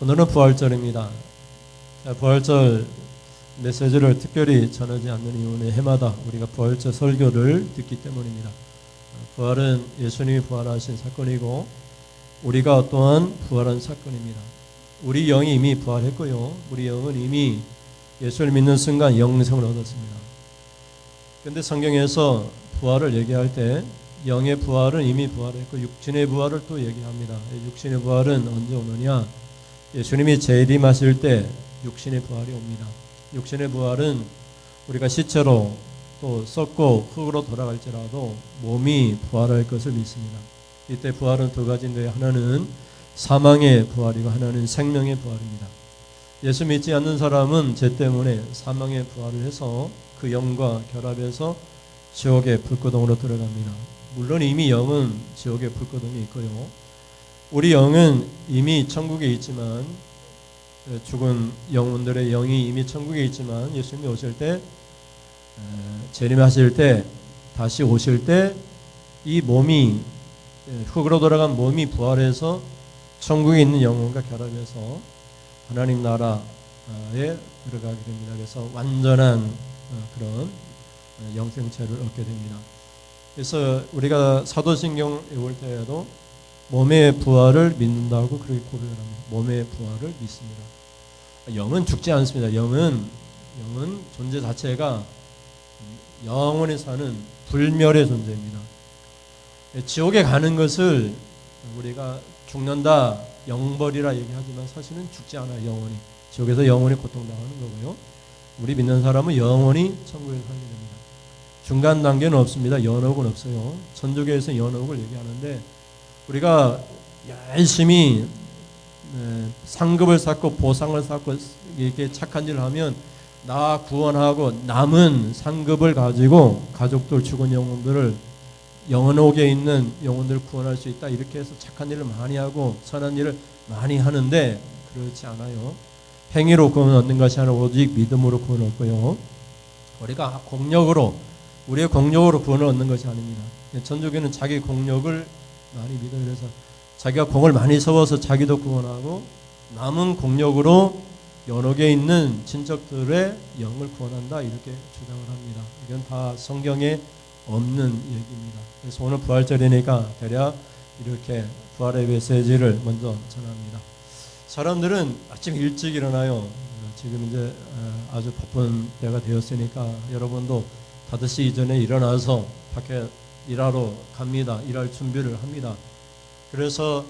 오늘은 부활절입니다. 부활절 메시지를 특별히 전하지 않는 이유는 해마다 우리가 부활절 설교를 듣기 때문입니다. 부활은 예수님이 부활하신 사건이고 우리가 또한 부활한 사건입니다. 우리 영이 이미 부활했고요. 우리 영은 이미 예수를 믿는 순간 영생을 얻었습니다. 그런데 성경에서 부활을 얘기할 때 영의 부활은 이미 부활했고 육신의 부활을 또 얘기합니다. 육신의 부활은 언제 오느냐? 예수님이 재림하실 때 육신의 부활이 옵니다. 육신의 부활은 우리가 시체로 또 썩고 흙으로 돌아갈지라도 몸이 부활할 것을 믿습니다. 이때 부활은 두 가지인데 하나는 사망의 부활이고 하나는 생명의 부활입니다. 예수 믿지 않는 사람은 죄 때문에 사망의 부활을 해서 그 영과 결합해서 지옥의 불구덩으로 들어갑니다. 물론 이미 영은 지옥의 불구덩이 있고요. 우리 영은 이미 천국에 있지만 죽은 영혼들의 영이 이미 천국에 있지만 예수님이 오실 때 재림하실 때 다시 오실 때 이 몸이 흙으로 돌아간 몸이 부활해서 천국에 있는 영혼과 결합해서 하나님 나라에 들어가게 됩니다. 그래서 완전한 그런 영생체를 얻게 됩니다. 그래서 우리가 사도신경 읽을 때에도 몸의 부활을 믿는다고 그렇게 고백을 합니다. 몸의 부활을 믿습니다. 영은 죽지 않습니다. 영은 존재 자체가 영원히 사는 불멸의 존재입니다. 지옥에 가는 것을 우리가 죽는다, 영벌이라 얘기하지만 사실은 죽지 않아요. 영원히. 지옥에서 영원히 고통당하는 거고요. 우리 믿는 사람은 영원히 천국에 살게 됩니다. 중간 단계는 없습니다. 연옥은 없어요. 천주교에서 연옥을 얘기하는데 우리가 열심히 상급을 쌓고 보상을 쌓고 이렇게 착한 일을 하면 나 구원하고 남은 상급을 가지고 가족들 죽은 영혼들을 영원옥에 있는 영혼들을 구원할 수 있다. 이렇게 해서 착한 일을 많이 하고 선한 일을 많이 하는데 그렇지 않아요. 행위로 구원 얻는 것이 아니라 오직 믿음으로 구원 얻고요. 우리가 우리의 공력으로 구원을 얻는 것이 아닙니다. 천주교는 자기 공력을 많이 믿어요. 그래서 자기가 공을 많이 세워서 자기도 구원하고 남은 공력으로 연옥에 있는 친척들의 영을 구원한다 이렇게 주장을 합니다. 이건 다 성경에 없는 얘기입니다. 그래서 오늘 부활절이니까 대략 이렇게 부활의 메시지를 먼저 전합니다. 사람들은 아침 일찍 일어나요. 지금 이제 아주 바쁜 때가 되었으니까 여러분도 5시 이전에 일어나서 밖에 일하러 갑니다. 일할 준비를 합니다. 그래서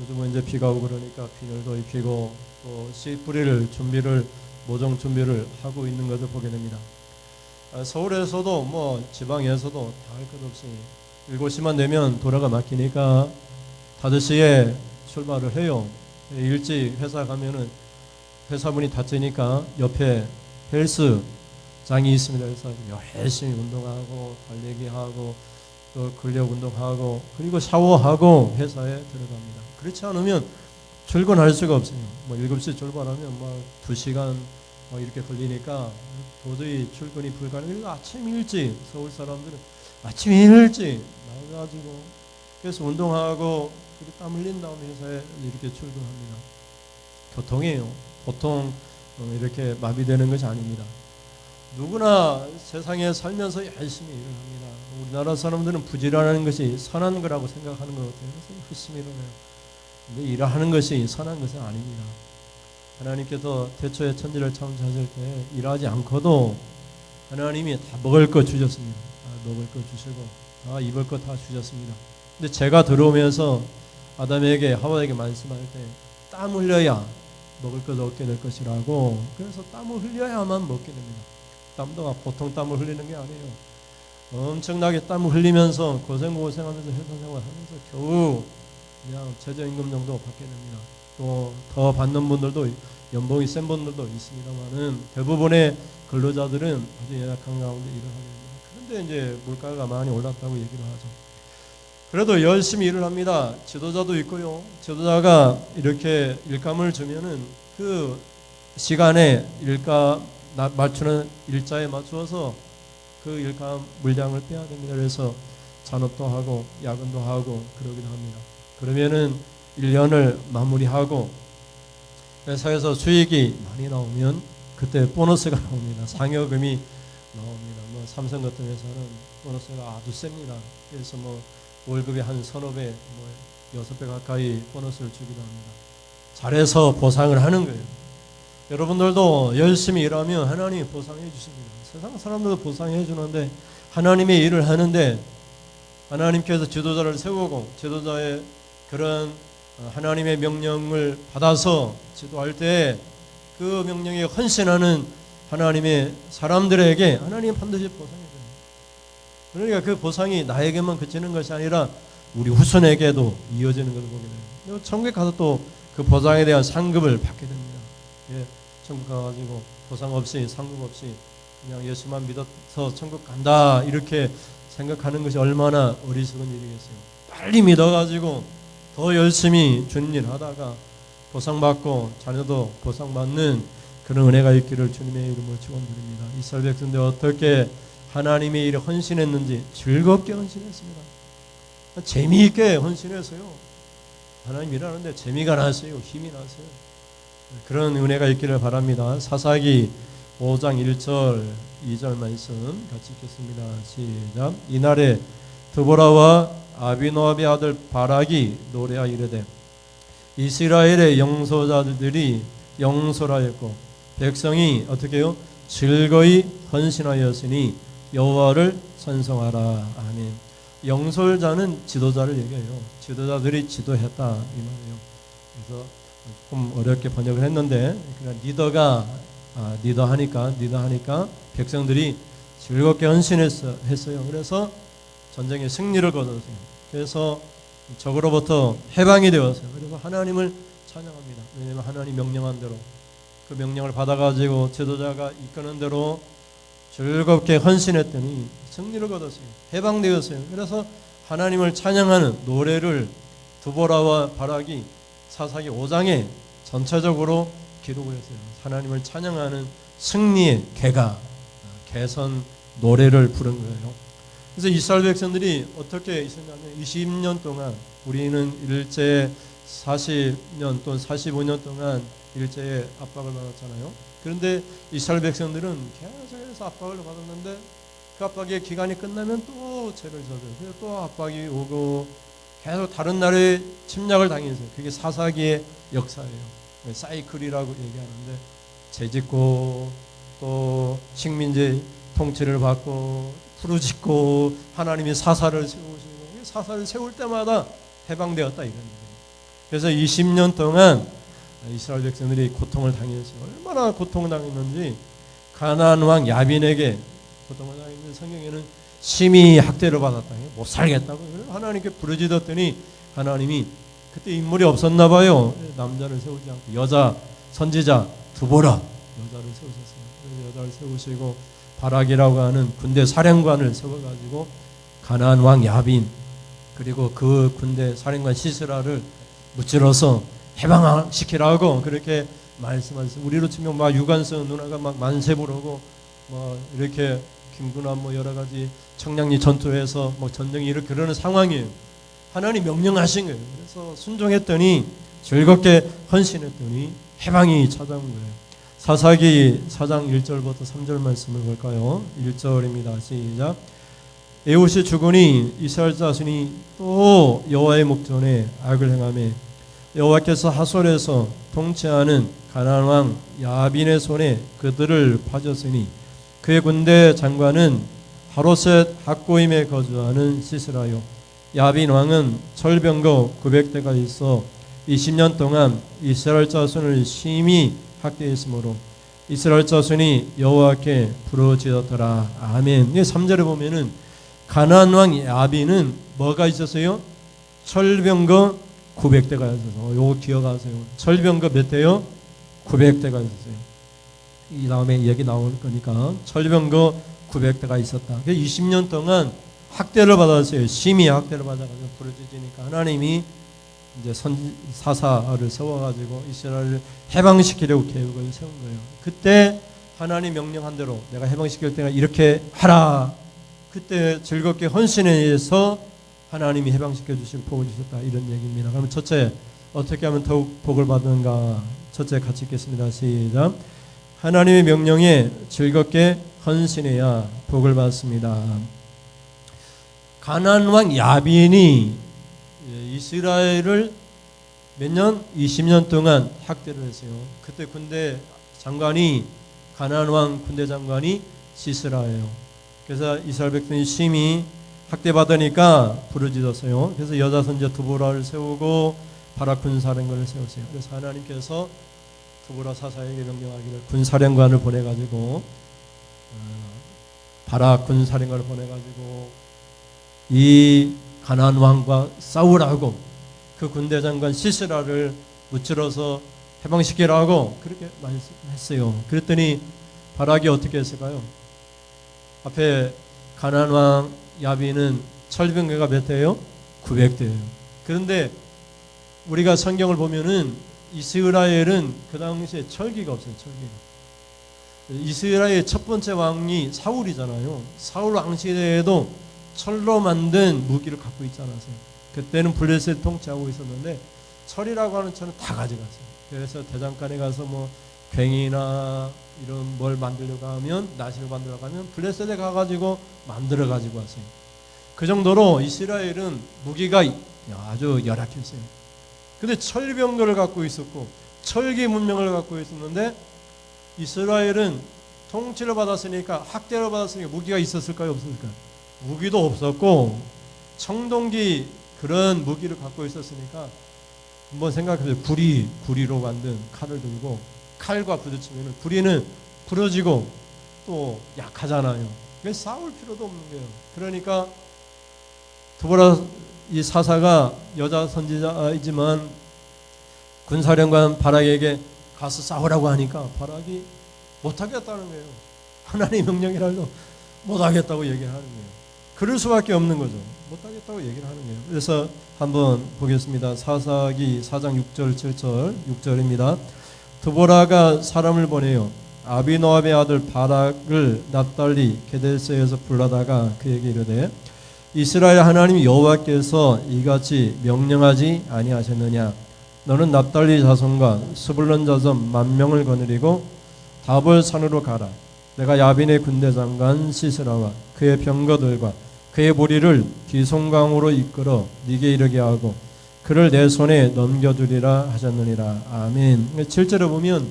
요즘은 이제 비가 오고 그러니까 비늘도 입히고 또 씨 뿌릴 준비를 모종 준비를 하고 있는 것을 보게 됩니다. 서울에서도 뭐 지방에서도 다 할 것 없이 7시만 되면 도로가 막히니까 5시에 출발을 해요. 일찍 회사 가면은 회사문이 닫히니까 옆에 헬스장이 있습니다. 그래서 열심히 운동하고 달리기하고 또 근력 운동하고 그리고 샤워하고 회사에 들어갑니다. 그렇지 않으면 출근할 수가 없어요. 뭐 7시 출발하면 뭐 2시간 뭐 이렇게 걸리니까 도저히 출근이 불가능해요. 아침 일찍 서울 사람들은 아침 일찍 나가가지고 그래서 운동하고 그리고 땀 흘린 다음에 회사에 이렇게 출근합니다. 교통이에요. 보통 이렇게 마비되는 것이 아닙니다. 누구나 세상에 살면서 열심히 일을 합니다. 우리나라 사람들은 부지런하는 것이 선한 거라고 생각하는 것 같아요. 그래서 열심히 일어나요. 근데 일하는 것이 선한 것은 아닙니다. 하나님께서 태초에 천지를 창조하실 때 일하지 않고도 하나님이 다 먹을 것 주셨습니다. 다 먹을 것 주시고 다 입을 것 다 주셨습니다. 근데 죄가 들어오면서 아담에게 하와에게 말씀할 때 땀 흘려야 먹을 것 얻게 될 것이라고 그래서 땀을 흘려야만 먹게 됩니다. 땀도 보통 땀을 흘리는 게 아니에요. 엄청나게 땀을 흘리면서 고생하면서 회사 생활하면서 겨우 그냥 최저임금 정도 받게 됩니다. 또 더 받는 분들도 연봉이 센 분들도 있습니다만은 대부분의 근로자들은 아주 연약한 가운데 일을 하게 됩니다. 그런데 이제 물가가 많이 올랐다고 얘기를 하죠. 그래도 열심히 일을 합니다. 지도자도 있고요. 지도자가 이렇게 일감을 주면은 그 시간에 맞추는 일자에 맞추어서 그 일감 물량을 빼야 됩니다. 그래서 잔업도 하고 야근도 하고 그러기도 합니다. 그러면은 1년을 마무리하고 회사에서 수익이 많이 나오면 그때 보너스가 나옵니다. 상여금이 나옵니다. 뭐 삼성 같은 회사는 보너스가 아주 셉니다. 그래서 뭐 월급이 한 서너 배, 뭐 6배 가까이 보너스를 주기도 합니다. 잘해서 보상을 하는 거예요. 여러분들도 열심히 일하면 하나님이 보상해 주십니다. 세상 사람들도 보상해 주는데 하나님의 일을 하는데 하나님께서 지도자를 세우고 지도자의 그런 하나님의 명령을 받아서 지도할 때 그 명령에 헌신하는 하나님의 사람들에게 하나님 반드시 보상해 줍니다. 그러니까 그 보상이 나에게만 그치는 것이 아니라 우리 후손에게도 이어지는 것을 보게 돼요. 천국에 가서 또 그 보상에 대한 상급을 받게 됩니다. 예, 천국 가가지고 보상 없이 상급 없이 그냥 예수만 믿어서 천국 간다 이렇게 생각하는 것이 얼마나 어리석은 일이겠어요. 빨리 믿어가지고 더 열심히 주님 일 하다가 보상받고 자녀도 보상받는 그런 은혜가 있기를 주님의 이름으로 축원드립니다. 이스라엘 백성들 어떻게 하나님의 일에 헌신했는지 즐겁게 헌신했습니다. 재미있게 헌신했어요. 하나님 일하는데 재미가 났어요. 힘이 났어요. 그런 은혜가 있기를 바랍니다. 사사기 5장 1절 2절 말씀 같이 읽겠습니다. 시작. 이날에 드보라와 아비노압의 아들 바락이 노래하 이르되 이스라엘의 영소자들이 영솔하였고 백성이 어떻게 해요? 즐거이 헌신하였으니 여호와를 찬송하라. 아멘. 영솔자는 지도자를 얘기해요. 지도자들이 지도했다 이 말이에요. 그래서 조금 어렵게 번역을 했는데 그냥 리더하니까 백성들이 즐겁게 헌신했어요. 그래서 전쟁의 승리를 거뒀어요. 그래서 적으로부터 해방이 되었어요. 그래서 하나님을 찬양합니다. 왜냐하면 하나님 명령한 대로 그 명령을 받아가지고 지도자가 이끄는 대로 즐겁게 헌신했더니 승리를 거뒀어요. 해방되었어요. 그래서 하나님을 찬양하는 노래를 드보라와 바락이 사사기 5장에 전체적으로 기록을 했어요. 하나님을 찬양하는 승리의 개선 노래를 부른 거예요. 그래서 이스라엘 백성들이 어떻게 있었냐면 20년 동안 우리는 일제 40년 또는 45년 동안 일제의 압박을 받았잖아요. 그런데 이스라엘 백성들은 계속해서 압박을 받았는데 그 압박의 기간이 끝나면 또 죄를 져요. 그래서 또 압박이 오고 계속 다른 나라의 침략을 당했어요. 그게 사사기의 역사예요. 사이클이라고 얘기하는데 죄짓고 또 식민지 통치를 받고 부르짖고 하나님이 사사를 세우시고 사사를 세울 때마다 해방되었다 이런 얘기예요. 그래서 20년 동안 이스라엘 백성들이 고통을 당했어요. 얼마나 고통을 당했는지 가나안 왕 야빈에게 고통을 당했는데 성경에는 심히 학대를 받았다. 못 살겠다고 하나님께 부르짖었더니 하나님이 그때 인물이 없었나 봐요. 남자를 세우지 않고 여자 선지자 드보라 여자를 세우셨어요. 그래서 여자를 세우시고 바락이라고 하는 군대 사령관을 세워가지고 가나안 왕 야빈 그리고 그 군대 사령관 시스라를 무찔러서 해방시키라고 그렇게 말씀하셨어요. 우리로 치면 막 유관순 누나가 막 만세 부르고 뭐 이렇게 김구남 뭐 여러 가지 청량리 전투에서 뭐 전쟁이 이렇게 그러는 상황이에요. 하나님 명령하신 거예요. 그래서 순종했더니 즐겁게 헌신했더니 해방이 찾아온 거예요. 사사기 4장 1절부터 3절 말씀을 볼까요? 1절입니다. 시작. 에봇이 죽으니 이스라엘 자손이 또 여호와의 목전에 악을 행하며 여호와께서 하솔에서 통치하는 가나안 왕 야빈의 손에 그들을 파졌으니 그의 군대 장관은 하로셋 학고임에 거주하는 시스라요. 야빈 왕은 철병거 900대가 있어 20년 동안 이스라엘 자손을 심히 학대했으므로 이스라엘 자손이 여호와께 부르짖었더라. 아멘. 3절에 보면은 가나안 왕 야빈은 뭐가 있었어요? 철병거 900대가 있어서 요거 기억하세요. 철병거 몇 대요? 900대가 있었어요. 이 다음에 얘기 나올 거니까 철병거 900대가 있었다. 20년 동안 학대를 받았어요. 심히 학대를 받아가지고 부르짖으니까 하나님이 이제 사사를 세워가지고 이스라엘을 해방시키려고 계획을 세운 거예요. 그때 하나님 명령한 대로 내가 해방시킬 때가 이렇게 하라. 그때 즐겁게 헌신에 의해서 하나님이 해방시켜 주시고 복을 주셨다 이런 얘기입니다. 그러면 첫째 어떻게 하면 더욱 복을 받는가? 첫째 같이 읽겠습니다. 시작. 하나님의 명령에 즐겁게 헌신해야 복을 받습니다. 가나안 왕 야빈이 이스라엘을 몇 년? 20년 동안 학대를 했어요. 그때 군대 장관이 가나안 왕 군대 장관이 시스라예요. 그래서 이스라엘 백성이 심히 학대받으니까 부르짖었어요. 그래서 여자 선지자 두보라를 세우고 바락 군사령관을 세웠어요. 그래서 하나님께서 두보라 사사에게 명령하기를 군사령관을 보내가지고 바락 군사령관을 보내가지고 이 가나안 왕과 싸우라고 그 군대 장관 시스라를 무찌러서 해방시키라고 그렇게 말씀했어요. 그랬더니 바락이 어떻게 했을까요? 앞에 가나안 왕 야빈은 철병대가 몇 대예요? 900대예요. 그런데 우리가 성경을 보면은 이스라엘은 그 당시에 철기가 없어요. 철기가. 이스라엘 첫 번째 왕이 사울이잖아요. 사울 왕 시대에도 철로 만든 무기를 갖고 있지 않았어요. 그때는 블레셋 통치하고 있었는데 철이라고 하는 철은 다 가져갔어요. 그래서 대장간에 가서 뭐 괭이나 이런 뭘 만들려고 하면 나시를 만들려고 하면 블레셋에 가가지고 만들어 가지고 왔어요. 그 정도로 이스라엘은 무기가 아주 열악했어요. 근데 철병거를 갖고 있었고 철기 문명을 갖고 있었는데 이스라엘은 통치를 받았으니까 학대를 받았으니까 무기가 있었을까요? 없었을까요? 무기도 없었고 청동기 그런 무기를 갖고 있었으니까 한번 생각해보세요. 구리로 만든 칼을 들고 칼과 부딪히면 구리는 부러지고 또 약하잖아요. 그래서 싸울 필요도 없는 거예요. 그러니까 두보라 이 사사가 여자 선지자이지만 군사령관 바락에게 가서 싸우라고 하니까 바락이 못하겠다는 거예요. 하나님 명령이라도 못하겠다고 얘기를 하는 거예요. 그럴 수밖에 없는 거죠. 못하겠다고 얘기를 하는 거예요. 그래서 한번 보겠습니다. 사사기 4장 6절 7절 6절입니다. 두보라가 사람을 보내요. 아비노함의 아들 바락을 납달리 게데스에서 불러다가 그에게 이르되 이스라엘 하나님 여호와께서 이같이 명령하지 아니하셨느냐? 너는 납달리 자손과 스불론 자손 10,000명을 거느리고 다볼 산으로 가라. 내가 야빈의 군대 장관 시스라와 그의 병거들과 그의 무리를 기송강으로 이끌어 네게 이르게 하고 그를 내 손에 넘겨두리라 하셨느니라. 아멘. 7절에 보면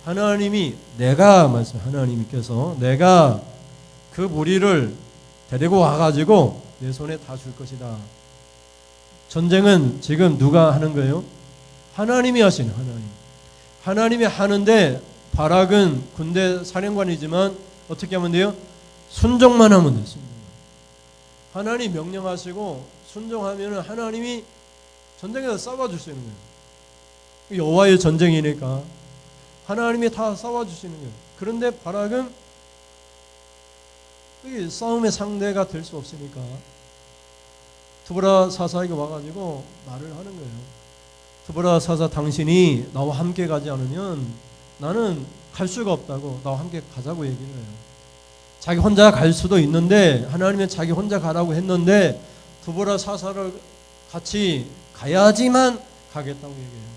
하나님이 하나님께서 내가 그 무리를 데리고 와가지고 내 손에 다 줄 것이다. 전쟁은 지금 누가 하는 거예요? 하나님이 하시는 하나님이 하는데 바락은 군대 사령관이지만 어떻게 하면 돼요? 순종만 하면 돼요. 하나님 명령하시고 순종하면 하나님이 전쟁에서 싸워주시는 거예요. 여호와의 전쟁이니까 하나님이 다 싸워주시는 거예요. 그런데 바락은 싸움의 상대가 될 수 없으니까 두보라 사사에게 와가지고 말을 하는 거예요. 두보라 사사, 당신이 나와 함께 가지 않으면 나는 갈 수가 없다고, 나와 함께 가자고 얘기를 해요. 자기 혼자 갈 수도 있는데 하나님은 자기 혼자 가라고 했는데 두보라 사사를 같이 가야지만 가겠다고 얘기해요.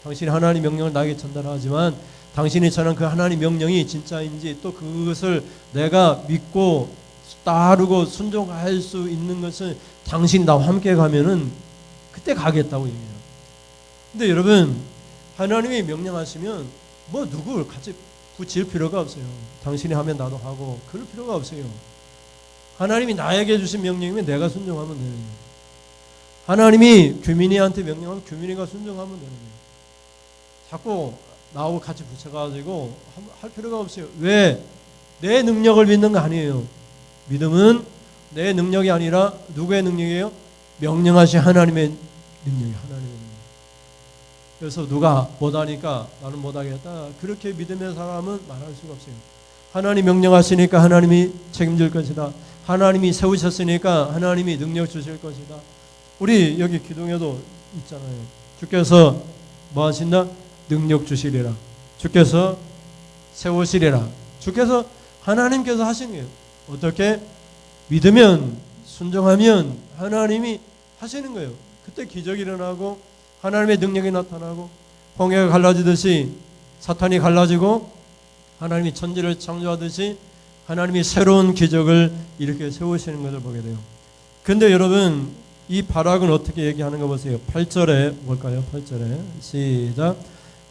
당신이 하나님 명령을 나에게 전달하지만 당신이 전한 그 하나님 명령이 진짜인지 또 그것을 내가 믿고 따르고 순종할 수 있는 것은 당신 나와 함께 가면은 그때 가겠다고 얘기해요. 근데 여러분, 하나님이 명령하시면 뭐 누구를 같이 붙일 필요가 없어요. 당신이 하면 나도 하고 그럴 필요가 없어요. 하나님이 나에게 주신 명령이면 내가 순종하면 되는 거예요. 하나님이 규민이한테 명령하면 규민이가 순종하면 되는 거예요. 자꾸 나하고 같이 붙여가지고 할 필요가 없어요. 왜? 내 능력을 믿는 거 아니에요. 믿음은 내 능력이 아니라 누구의 능력이에요? 명령하신 하나님의 능력이 하나님의 능력. 그래서 누가 못하니까 나는 못하겠다. 그렇게 믿음의 사람은 말할 수가 없어요. 하나님 명령하시니까 하나님이 책임질 것이다. 하나님이 세우셨으니까 하나님이 능력 주실 것이다. 우리 여기 기둥에도 있잖아요. 주께서 뭐 하신다? 능력 주시리라. 주께서 세우시리라. 주께서 하나님께서 하신 거예요. 어떻게? 믿으면 순종하면 하나님이 하시는 거예요. 그때 기적이 일어나고 하나님의 능력이 나타나고 홍해가 갈라지듯이 사탄이 갈라지고 하나님이 천지를 창조하듯이 하나님이 새로운 기적을 이렇게 세우시는 것을 보게 돼요. 근데 여러분, 이 바락은 어떻게 얘기하는가 보세요. 8절에 볼까요? 8절에 시작.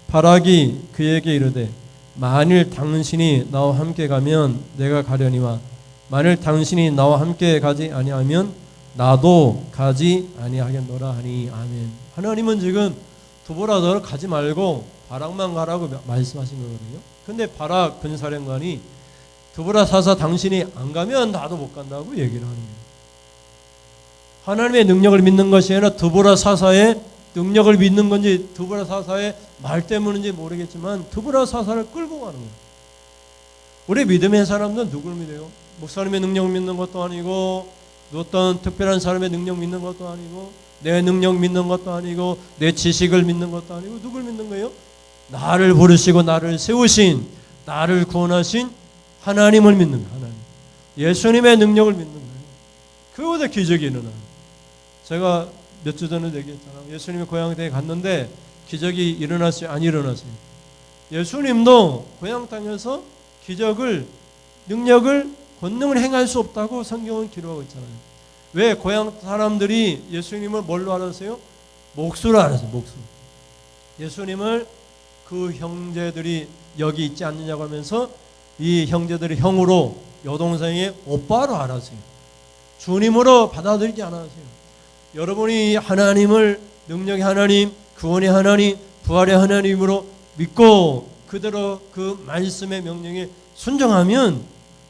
바락이 그에게 이르되 만일 당신이 나와 함께 가면 내가 가려니와 만일 당신이 나와 함께 가지 아니하면 나도 가지 아니하겠노라 하니. 아멘. 하나님은 지금 두보라 너를 가지 말고 바락만 가라고 말씀하신 거거든요. 근데 바락 군사령관이 두보라 사사 당신이 안 가면 나도 못 간다고 얘기를 하는 거예요. 하나님의 능력을 믿는 것이 아니라 두보라 사사의 능력을 믿는 건지 두보라 사사의 말 때문인지 모르겠지만 두보라 사사를 끌고 가는 거예요. 우리 믿음의 사람들은 누굴 믿어요? 목사님의 능력 믿는 것도 아니고 어떤 특별한 사람의 능력 믿는 것도 아니고 내 능력 믿는 것도 아니고 내 지식을 믿는 것도 아니고 누굴 믿는 거예요? 나를 부르시고 나를 세우신, 나를 구원하신 하나님을 믿는 거예요. 하나님. 예수님의 능력을 믿는 거예요. 그보다 기적이 일어나요. 제가 몇 주 전에 얘기했잖아요. 예수님이 고향 땅에 갔는데 기적이 일어났어요? 안 일어났어요? 예수님도 고향 땅에서 기적을, 능력을, 권능을 행할 수 없다고 성경은 기록하고 있잖아요. 왜? 고향 사람들이 예수님을 뭘로 알았어요? 목수로 알았어요. 목수. 예수님을 그 형제들이 여기 있지 않느냐고 하면서 이 형제들이 형으로, 여동생의 오빠로 알았어요. 주님으로 받아들이지 않았어요. 여러분이 하나님을, 능력의 하나님, 구원의 하나님, 부활의 하나님으로 믿고 그대로 그 말씀의 명령에 순종하면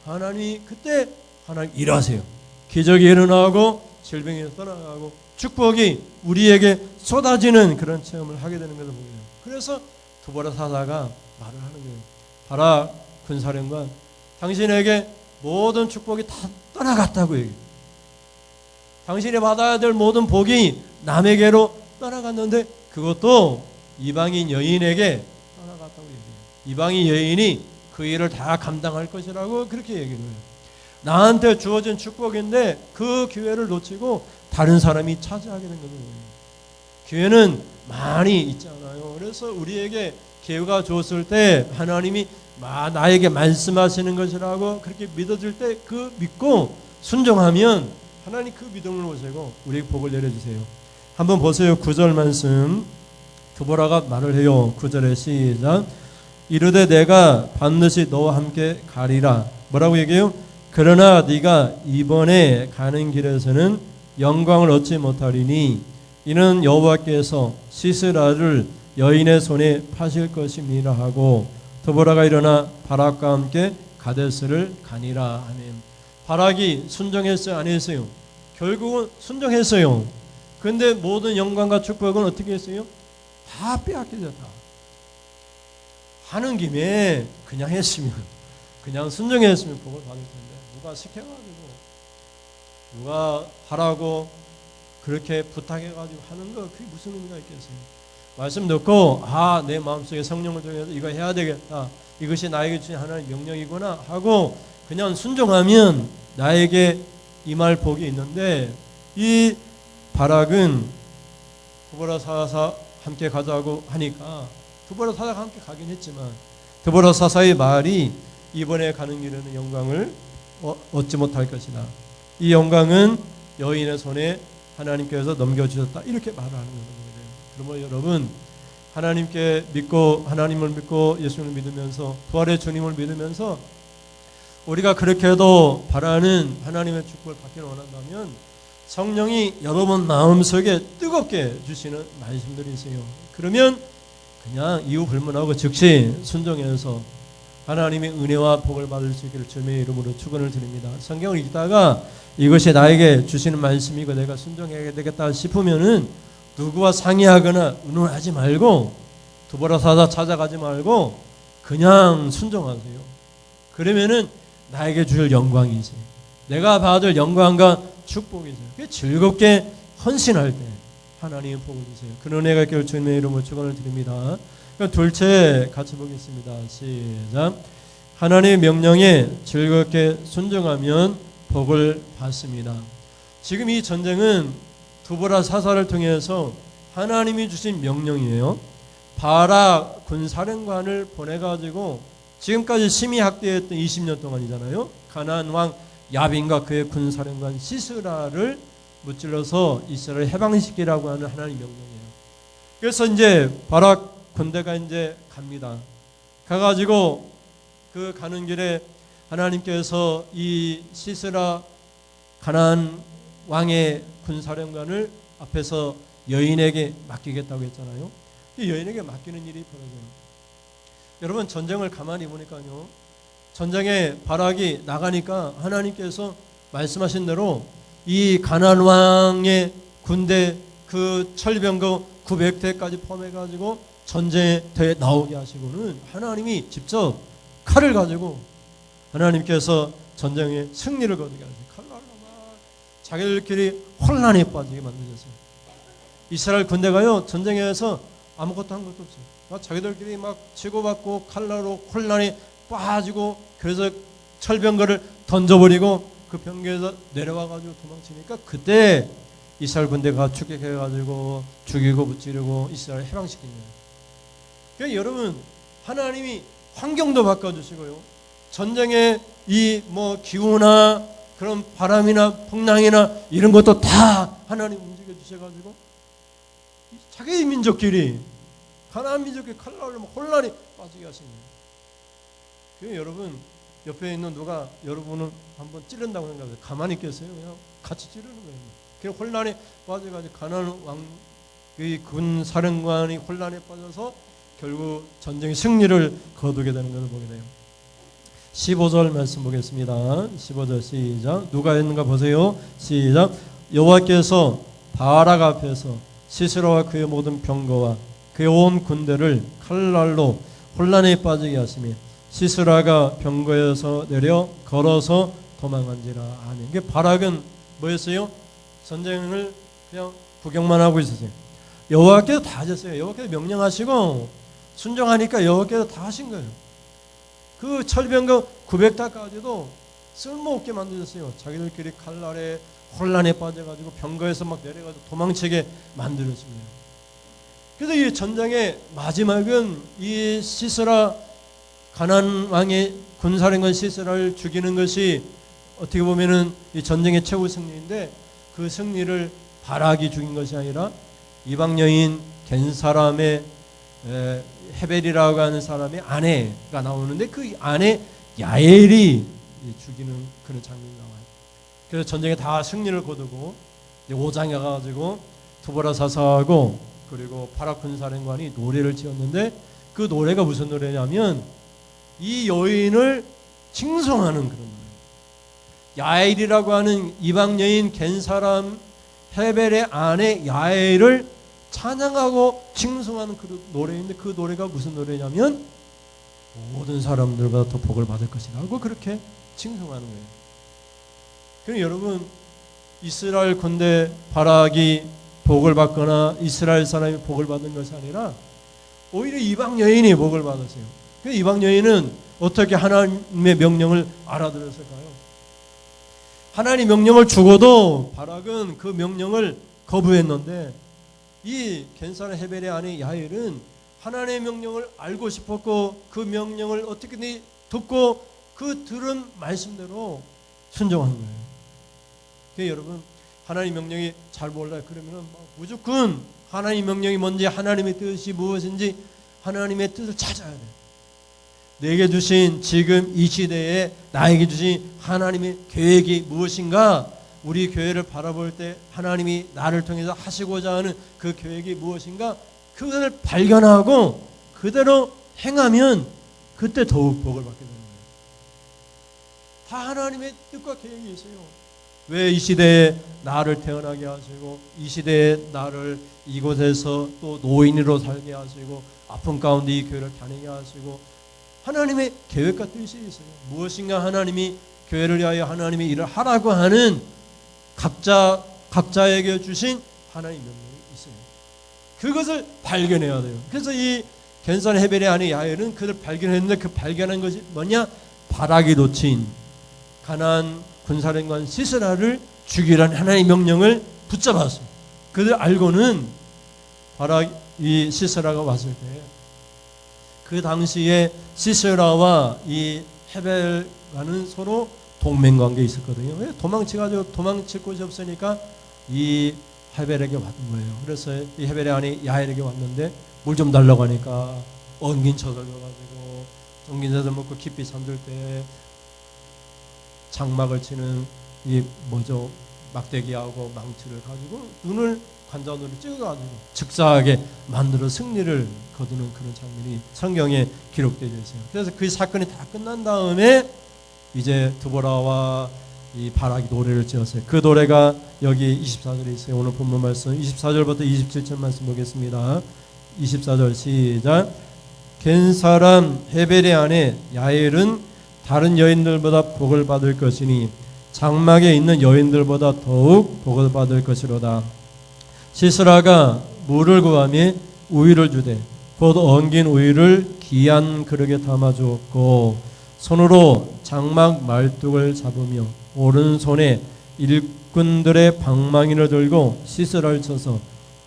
하나님이 그때 하나님 일하세요. 기적이 일어나고 질병이 떠나가고 축복이 우리에게 쏟아지는 그런 체험을 하게 되는 것을 보게 돼요. 그래서 두보라 사사가 말을 하는 거예요. 바락 군사령관, 당신에게 모든 축복이 다 떠나갔다고 얘기해요. 당신이 받아야 될 모든 복이 남에게로 떠나갔는데 그것도 이방인 여인에게 떠나갔다고 얘기해요. 이방인 여인이 그 일을 다 감당할 것이라고 그렇게 얘기를 해요. 나한테 주어진 축복인데 그 기회를 놓치고 다른 사람이 차지하게 된 거예요. 기회는 많이 있잖아요. 그래서 우리에게 기회가 줬을 때 하나님이 나에게 말씀하시는 것이라고 그렇게 믿어질 때 그 믿고 순종하면 하나님 그 믿음을 보시고 우리에게 복을 내려주세요. 한번 보세요. 9절 말씀. 두보라가 말을 해요. 9절에 시작. 이르되 내가 반드시 너와 함께 가리라. 뭐라고 얘기해요? 그러나 네가 이번에 가는 길에서는 영광을 얻지 못하리니 이는 여호와께서 시스라를 여인의 손에 파실 것임이라 하고 두보라가 일어나 바락과 함께 가데스를 가니라. 아멘. 바락이 순종했어요? 안 했어요? 결국은 순종했어요. 그런데 모든 영광과 축복은 어떻게 했어요? 다 빼앗겨졌다. 하는 김에 그냥 했으면, 그냥 순종했으면 복을 받을 텐데 누가 시켜가지고 누가 하라고 그렇게 부탁해가지고 하는 거 그게 무슨 의미가 있겠어요? 말씀 듣고 내 마음속에 성령을 통해서 이거 해야 되겠다, 이것이 나에게 주신 하나님의 명령이구나 하고 그냥 순종하면 나에게 임할 복이 있는데, 이 바락은 두보라 사사 함께 가자고 하니까 두보라 사사가 함께 가긴 했지만 두보라 사사의 말이 이번에 가는 길에는 영광을 얻지 못할 것이다. 이 영광은 여인의 손에 하나님께서 넘겨주셨다. 이렇게 말을 하는 거예요. 그러면 여러분, 하나님께 믿고, 하나님을 믿고 예수님을 믿으면서 부활의 주님을 믿으면서 우리가 그렇게도 바라는 하나님의 축복을 받기를 원한다면 성령이 여러분 마음속에 뜨겁게 주시는 말씀들이 있어요. 그러면 그냥 이유 불문하고 즉시 순종해서 하나님의 은혜와 복을 받을 수 있기를 주님의 이름으로 축원을 드립니다. 성경을 읽다가 이것이 나에게 주시는 말씀이고 내가 순종해야 되겠다 싶으면은 누구와 상의하거나 의논하지 말고 두보라 사사 찾아가지 말고 그냥 순종하세요. 그러면은 나에게 주실 영광이세요. 내가 받을 영광과 축복이세요. 즐겁게 헌신할 때 하나님의 복을 주세요. 그 은혜가 있기를 주님의 이름으로 축원을 드립니다. 둘째 같이 보겠습니다. 시작. 하나님의 명령에 즐겁게 순종하면 복을 받습니다. 지금 이 전쟁은 두보라 사사를 통해서 하나님이 주신 명령이에요. 바락 군사령관을 보내가지고 지금까지 심의학대했던 20년 동안이잖아요. 가나안 왕 야빈과 그의 군사령관 시스라를 무찔러서 이스라엘을 해방시키라고 하는 하나님의 명령이에요. 그래서 이제 바락 군대가 이제 갑니다. 가가지고 그 가는 길에 하나님께서 이 시스라 가나안 왕의 군사령관을 앞에서 여인에게 맡기겠다고 했잖아요. 이 여인에게 맡기는 일이 벌어져요. 여러분, 전쟁을 가만히 보니까요, 전쟁에 바락이 나가니까 하나님께서 말씀하신 대로 이 가나안 왕의 군대 그 철병거 900대까지 포함해가지고 전쟁에 나오게 하시고는 하나님이 직접 칼을 가지고 하나님께서 전쟁에 승리를 거두게 하세요. 칼날로 막 자기들끼리 혼란에 빠지게 만드셨어요. 이스라엘 군대가요, 전쟁에서 아무것도 한 것도 없어요. 막 자기들끼리 막 치고받고 칼날로 혼란에 빠지고, 그래서 철병거를 던져버리고 그 병거에서 내려와가지고 도망치니까 그때 이스라엘 군대가 추격해가지고 죽이고 무찌르고 이스라엘 해방시킨 거예요. 그러니까 여러분, 하나님이 환경도 바꿔주시고요, 전쟁의 이 기후나 그런 바람이나 풍랑이나 이런 것도 다 하나님 움직여 주셔가지고 자기 민족끼리, 가나안 민족의 칼날로 혼란이 빠지게 하신 거예요. 그래서 여러분, 옆에 있는 누가 여러분을 한번 찌른다고 생각해요. 가만히 있겠어요? 그냥 같이 찌르는 거예요. 그냥 혼란에 빠져가지고 가나안 왕의 군 사령관이 혼란에 빠져서 결국 전쟁의 승리를 거두게 되는 것을 보게 돼요. 15절 말씀 보겠습니다. 15절 시작. 누가 했는가 보세요. 시작. 여호와께서 바락 앞에서 시스라와 그의 모든 병거와 그의 온 군대를 칼날로 혼란에 빠지게 하시며 시스라가 병거에서 내려 걸어서 도망한지라. 아멘. 이게 바락은 뭐였어요? 전쟁을 그냥 구경만 하고 있었어요. 여호와께서 다 하셨어요. 여호와께서 명령하시고 순종하니까 여호와께서 다 하신 거예요. 그 철병거 900타까지도 쓸모없게 만드셨어요. 자기들끼리 칼날에 혼란에 빠져가지고 병거에서 막 내려가지고 도망치게 만들었습니다. 그래서 이 전쟁의 마지막은 이 시스라, 가나안 왕의 군사령관 시스라를 죽이는 것이 어떻게 보면은 이 전쟁의 최후 승리인데, 그 승리를 바락이 죽인 것이 아니라 이방 여인 겐 사람의 헤벨이라고 하는 사람의 아내가 나오는데, 그 아내 야엘이 죽이는 그런 장면이 나와요. 그래서 전쟁에 다 승리를 거두고 오장에 가가지고 투보라 사사하고 그리고 바락 군사령관이 노래를 지었는데, 그 노래가 무슨 노래냐면 이 여인을 칭송하는 그런 노래. 야엘이라고 하는 이방 여인 겐 사람 헤벨의 아내 야엘을 찬양하고 칭송하는 그 노래인데, 그 노래가 무슨 노래냐면 모든 사람들보다 더 복을 받을 것이라고 그렇게 칭송하는 거예요. 그럼 여러분, 이스라엘 군대 바락이 복을 받거나 이스라엘 사람이 복을 받는 것이 아니라 오히려 이방 여인이 복을 받았어요. 그 이방 여인은 어떻게 하나님의 명령을 알아들었을까요? 하나님 명령을 주고도 바락은 그 명령을 거부했는데, 이 겐사라 헤벨의 아내 야엘은 하나님의 명령을 알고 싶었고 그 명령을 어떻게 듣고 그 들은 말씀대로 순종한 거예요. 그러니까 여러분, 하나님 명령이 잘 몰라요. 그러면 무조건 하나님 명령이 뭔지, 하나님의 뜻이 무엇인지 하나님의 뜻을 찾아야 돼요. 내게 주신 지금 이 시대에 나에게 주신 하나님의 계획이 무엇인가, 우리 교회를 바라볼 때 하나님이 나를 통해서 하시고자 하는 그 계획이 무엇인가, 그것을 발견하고 그대로 행하면 그때 더욱 복을 받게 되는 거예요. 다 하나님의 뜻과 계획이 있어요. 왜 이 시대에 나를 태어나게 하시고 이 시대에 나를 이곳에서 또 노인으로 살게 하시고 아픔 가운데 이 교회를 다니게 하시고, 하나님의 계획과 뜻이 있어요. 무엇인가 하나님이 교회를 위하여 하나님의 일을 하라고 하는 각자에게 주신 하나님의 명령이 있어요. 그것을 발견해야 돼요. 그래서 이 겐산 헤벨의 아내 야엘은 그걸 발견했는데, 그 발견한 것이 뭐냐? 바락이 놓친 가나안 군사령관 시스라를 죽이라는 하나님의 명령을 붙잡았어요. 그들 알고는 바락 이 시스라가 왔을 때 그 당시에 시스라와 이 헤벨과는 서로 동맹 관계에 있었거든요. 왜? 도망칠 곳이 없으니까 이 헤벨에게 왔던 거예요. 그래서 이 헤벨의 아내 야엘에게 왔는데 물 좀 달라고 하니까 엉긴 젖을 넣어가지고 엉긴 젖을 먹고 깊이 잠들 때 장막을 치는 이 막대기하고 망치를 가지고 눈을 관자놀이 찍어가지고 즉사하게 만들어 승리를 거두는 그런 장면이 성경에 기록되어 있어요. 그래서 그 사건이 다 끝난 다음에 이제 드보라와 이 바락이 노래를 지었어요. 그 노래가 여기 24절에 있어요. 오늘 본문 말씀 24절부터 27절 말씀 보겠습니다. 24절 시작. 겐 사람 헤벨의 아내 야엘은 다른 여인들보다 복을 받을 것이니 장막에 있는 여인들보다 더욱 복을 받을 것이로다. 시스라가 물을 구하며 우유를 주되 곧 엉긴 우유를 귀한 그릇에 담아 주었고 손으로 장막 말뚝을 잡으며 오른손에 일꾼들의 방망이를 들고 시스라를 쳐서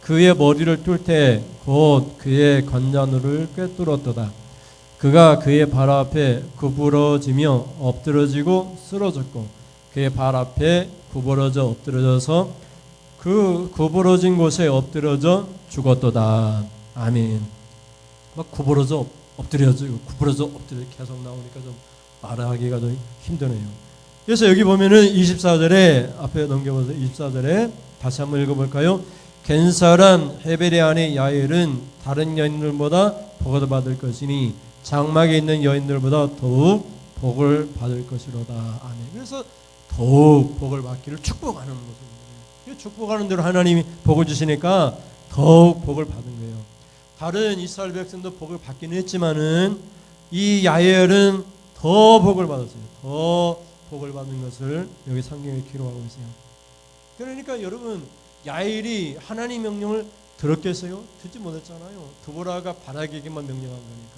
그의 머리를 뚫 때 곧 그의 관자놀을 꿰뚫었도다. 그가 그의 발 앞에 구부러지며 엎드러지고 쓰러졌고 그의 발 앞에 구부러져 엎드러져서 그 구부러진 곳에 엎드러져 죽었도다. 아멘. 막 구부러져 엎드려져 계속 나오니까 좀 말하기가 좀 힘드네요. 그래서 여기 보면은 24절에 앞에 넘겨보세요. 24절에 다시 한번 읽어볼까요? 겐 사람 헤벨의 아내 야엘은 다른 여인들보다 복을 받을 것이니 장막에 있는 여인들보다 더욱 복을 받을 것이로다. 아멘. 그래서 더욱 복을 받기를 축복하는 모습입니다. 축복하는 대로 하나님이 복을 주시니까 더욱 복을 받은 거예요. 다른 이스라엘 백성도 복을 받기는 했지만은 이 야엘은 더 복을 받았어요. 더 복을 받는 것을 여기 성경에 기록하고 있어요. 그러니까 여러분 야엘이 하나님 명령을 들었겠어요? 듣지 못했잖아요. 드보라가 바락에게만 명령한 거니까.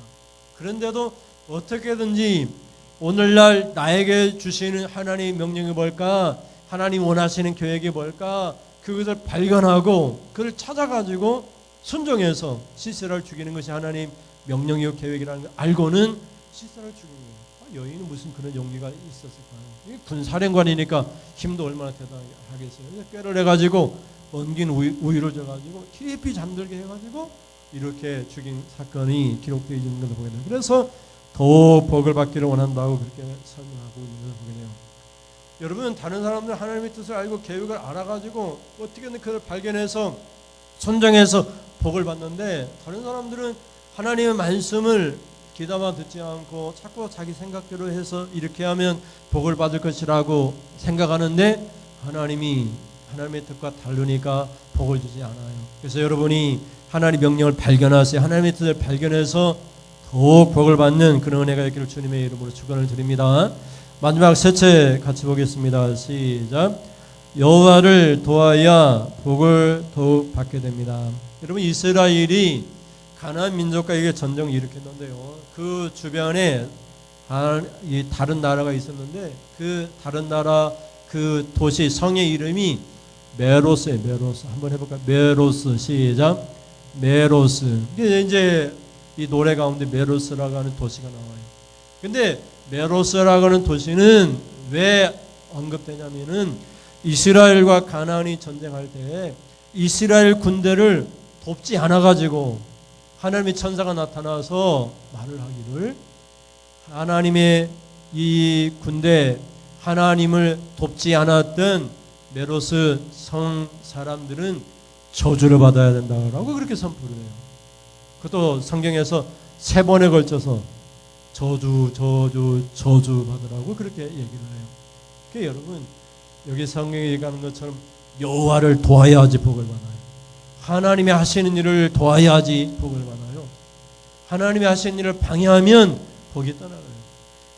그런데도 어떻게든지 오늘날 나에게 주시는 하나님 명령이 뭘까? 하나님 원하시는 계획이 뭘까? 그것을 발견하고 그걸 찾아가지고 순종해서 시스라를 죽이는 것이 하나님 명령이요 계획이라는 걸 알고는 시스라를 죽인 거예요. 여인은 무슨 그런 용기가 있었을까요? 군사령관이니까 힘도 얼마나 대단하겠어요. 꾀를 해가지고 엉긴 우유를 줘가지고 깊이 잠들게 해가지고 이렇게 죽인 사건이 기록되어 있는 것을 보게 돼요. 그래서 더 복을 받기를 원한다고 그렇게 설명하고 있는 것을 보게 돼요. 여러분 다른 사람들 하나님의 뜻을 알고 계획을 알아가지고 어떻게든 그걸 발견해서 선정해서 복을 받는데 다른 사람들은 하나님의 말씀을 귀담아 듣지 않고 자꾸 자기 생각대로 해서 이렇게 하면 복을 받을 것이라고 생각하는데 하나님의 뜻과 다르니까 복을 주지 않아요. 그래서 여러분이 하나님의 명령을 발견하세요. 하나님의 뜻을 발견해서 더욱 복을 받는 그런 은혜가 있기를 주님의 이름으로 축원을 드립니다. 마지막 셋째 같이 보겠습니다. 시작. 여호와를 도와야 복을 더욱 받게 됩니다. 여러분 이스라엘이 가나안 민족과 이게 전쟁을 일으켰는데요. 그 주변에 다른 나라가 있었는데 그 다른 나라 그 도시 성의 이름이 메로스예요. 메로스 한번 해볼까요? 메로스 시작. 메로스. 이제 이 노래 가운데 메로스라고 하는 도시가 나와요. 근데 메로스라고 하는 도시는 왜 언급되냐면은 이스라엘과 가나안이 전쟁할 때 이스라엘 군대를 돕지 않아가지고 하나님의 천사가 나타나서 말을 하기를 하나님의 이 군대 하나님을 돕지 않았던 메로스 성 사람들은 저주를 받아야 된다라고 그렇게 선포를 해요. 그것도 성경에서 3번에 걸쳐서 저주 받으라고 그렇게 얘기를 해요. 그러니까 여러분 여기 성경에 얘기하는 것처럼 여호와를 도와야지 복을 받아요. 하나님이 하시는 일을 도와야지 복을 받아요. 하나님이 하시는 일을 방해하면 복이 떠나가요.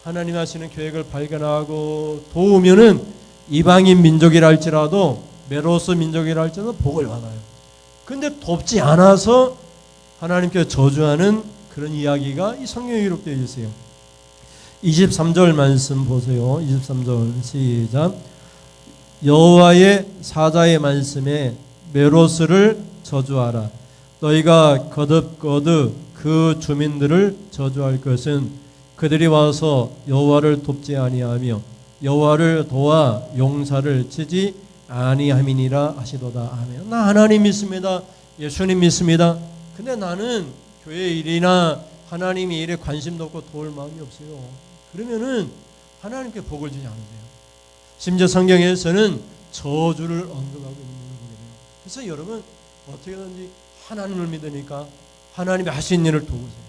하나님이 하시는 계획을 발견하고 도우면은 이방인 민족이라 할지라도 메로스 민족이라 할지라도 복을 받아요. 근데 돕지 않아서 하나님께서 저주하는 그런 이야기가 이 성경에 기록되어 있어요. 23절 말씀 보세요. 23절 시작. 여호와의 사자의 말씀에 메로스를 저주하라. 너희가 거듭 그 주민들을 저주할 것은 그들이 와서 여호와를 돕지 아니하며 여호와를 도와 용사를 치지 아니함이니라 하시도다. 아멘. 나 하나님 믿습니다. 예수님 믿습니다. 근데 나는 교회 일이나 하나님 일에 관심도 없고 도울 마음이 없어요. 그러면은 하나님께 복을 주지 않으세요. 심지어 성경에서는 저주를 언급하고 있는 걸 보게 돼요. 그래서 여러분 어떻게든지 하나님을 믿으니까 하나님이 하신 일을 도우세요.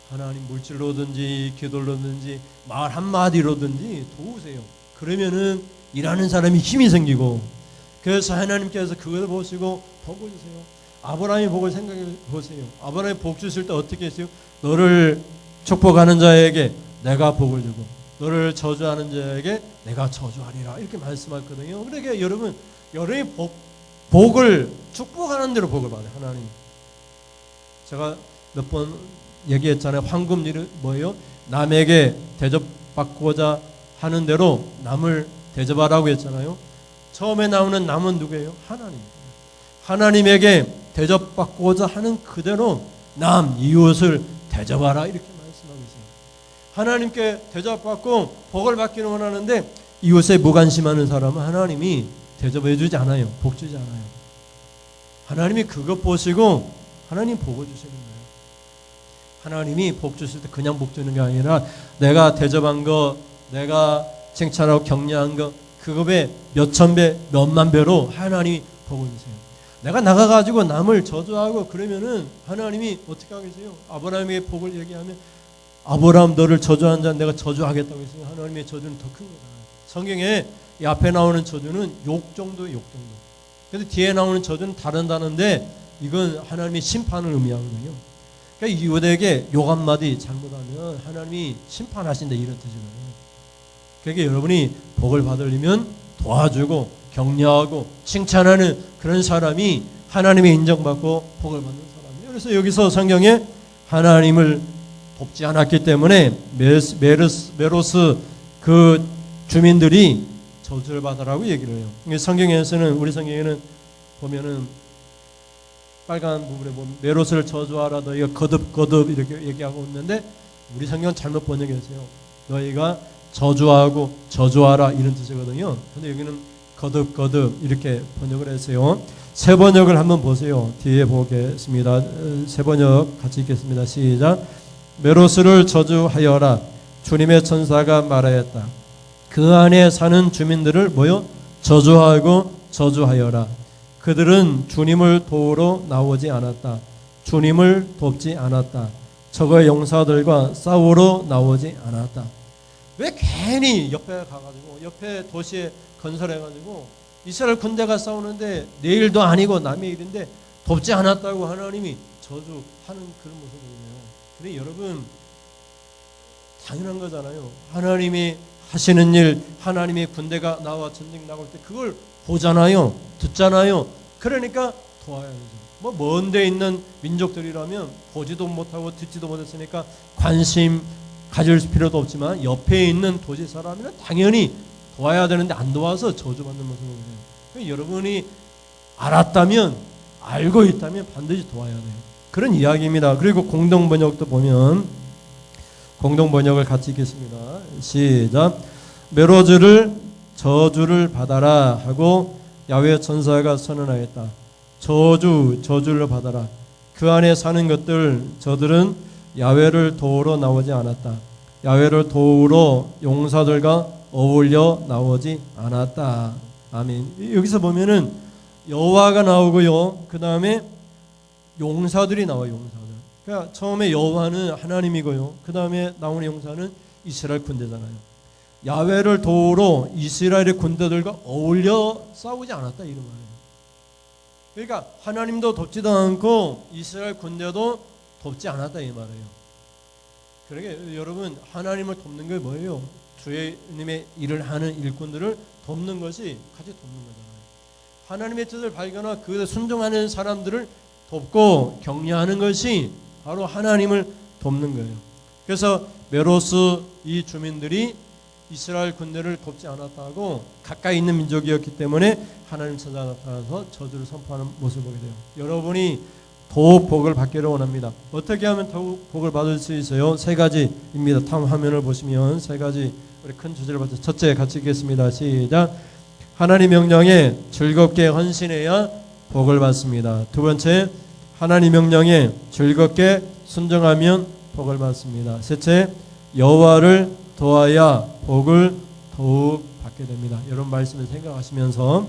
하나님 물질로든지 기도로든지 말 한마디로든지 도우세요. 그러면은 일하는 사람이 힘이 생기고, 그래서 하나님께서 그걸 보시고 복을 주세요. 아브라함의 복을 생각해 보세요. 아브라함이 복 주실 때 어떻게 했어요? 너를 축복하는 자에게 내가 복을 주고 너를 저주하는 자에게 내가 저주하리라, 이렇게 말씀하거든요. 그러니까 여러분, 여러분이 복을 축복하는 대로 복을 받아요. 하나님. 제가 몇 번 얘기했잖아요. 황금률이 뭐예요? 남에게 대접받고자 하는 대로 남을 대접하라고 했잖아요. 처음에 나오는 남은 누구예요? 하나님. 하나님에게 대접받고자 하는 그대로 남, 이웃을 대접하라, 이렇게 말씀하고 있어요. 하나님께 대접받고 복을 받기를 원하는데 이웃에 무관심하는 사람은 하나님이 대접해 주지 않아요. 복 주지 않아요. 하나님이 그것 보시고 하나님 복을 주시는 거예요. 하나님이 복 주실 때 그냥 복 주는 게 아니라 내가 대접한 거, 내가 칭찬하고 격려한 거, 그거에 몇천 배, 몇만 배로 하나님이 복을 주세요. 내가 나가가지고 남을 저주하고 그러면은 하나님이 어떻게 하겠어요? 아브라함에게 복을 얘기하면 아브라함 너를 저주한 자는 내가 저주하겠다고 했으면 하나님의 저주는 더 큰 거잖아요. 성경에 이 앞에 나오는 저주는 욕 정도의 욕 정도. 그래서 뒤에 나오는 저주는 다른다는데 이건 하나님의 심판을 의미하거든요. 그러니까 이웃에게 욕 한마디 잘못하면 하나님이 심판하신다, 이런 뜻이거든요. 그러니까 여러분이 복을 받으려면 도와주고 격려하고 칭찬하는 그런 사람이 하나님의 인정받고 복을 받는 사람이에요. 그래서 여기서 성경에 하나님을 돕지 않았기 때문에 메로스 그 주민들이 저주를 받으라고 얘기를 해요. 성경에서는, 우리 성경에는 보면은 빨간 부분에 보면 메로스를 저주하라, 너희가 거듭 이렇게 얘기하고 있는데 우리 성경은 잘못 번역했어요. 너희가 저주하고 저주하라, 이런 뜻이거든요. 근데 여기는 거듭 이렇게 번역을 했어요. 새 번역을 한번 보세요. 뒤에 보겠습니다. 새 번역 같이 읽겠습니다. 시작. 메로스를 저주하여라. 주님의 천사가 말하였다. 그 안에 사는 주민들을 뭐요? 저주하고 저주하여라. 그들은 주님을 도우러 나오지 않았다. 주님을 돕지 않았다. 저거의 용사들과 싸우러 나오지 않았다. 왜 괜히 옆에 가가지고, 옆에 도시에 건설해가지고 이스라엘 군대가 싸우는데 내일도 아니고 남의 일인데 돕지 않았다고 하나님이 저주하는 그런 모습이네요. 근데 여러분, 당연한 거잖아요. 하나님이 하시는 일, 하나님의 군대가 나와 전쟁 나갈 때 그걸 보잖아요. 듣잖아요. 그러니까 도와야 되죠. 먼 데 있는 민족들이라면 보지도 못하고 듣지도 못했으니까 관심 가질 필요도 없지만 옆에 있는 도시 사람이는 당연히 도와야 되는데 안 도와서 저주받는 모습을 보여요. 여러분이 알았다면, 알고 있다면 반드시 도와야 돼요. 그런 이야기입니다. 그리고 공동번역도 보면, 공동번역을 같이 읽겠습니다. 시작. 메로즈를 저주를 받아라 하고 야훼 천사가 선언하였다. 저주를 받아라. 그 안에 사는 것들, 저들은 야훼를 도우러 나오지 않았다. 야훼를 도우러 용사들과 어울려 나오지 않았다. 아멘. 여기서 보면은 여호와가 나오고요. 그 다음에 용사들이 나와요. 용사들. 그러니까 처음에 여호와는 하나님이고요. 그 다음에 나오는 용사는 이스라엘 군대잖아요. 야훼를 도우러 이스라엘의 군대들과 어울려 싸우지 않았다, 이런 말이에요. 그러니까 하나님도 돕지도 않고 이스라엘 군대도 돕지 않았다, 이 말이에요. 그러니까 여러분, 하나님을 돕는 게 뭐예요? 주님의 일을 하는 일꾼들을 돕는 것이 같이 돕는 거잖아요. 하나님의 뜻을 발견하고 그에 순종하는 사람들을 돕고 격려하는 것이 바로 하나님을 돕는 거예요. 그래서 메로스 이 주민들이 이스라엘 군대를 돕지 않았다고 가까이 있는 민족이었기 때문에 하나님 천사가 나타나서 저주를 선포하는 모습을 보게 돼요. 여러분이 더욱 복을 받기를 원합니다. 어떻게 하면 더욱 복을 받을 수 있어요? 세 가지입니다. 다음 화면을 보시면 세 가지 우리 큰 주제를 받죠. 첫째 같이 읽겠습니다. 시작. 하나님 명령에 즐겁게 헌신해야 복을 받습니다. 두 번째, 하나님 명령에 즐겁게 순종하면 복을 받습니다. 셋째, 여호와를 도와야 복을 더욱 받게 됩니다. 이런 말씀을 생각하시면서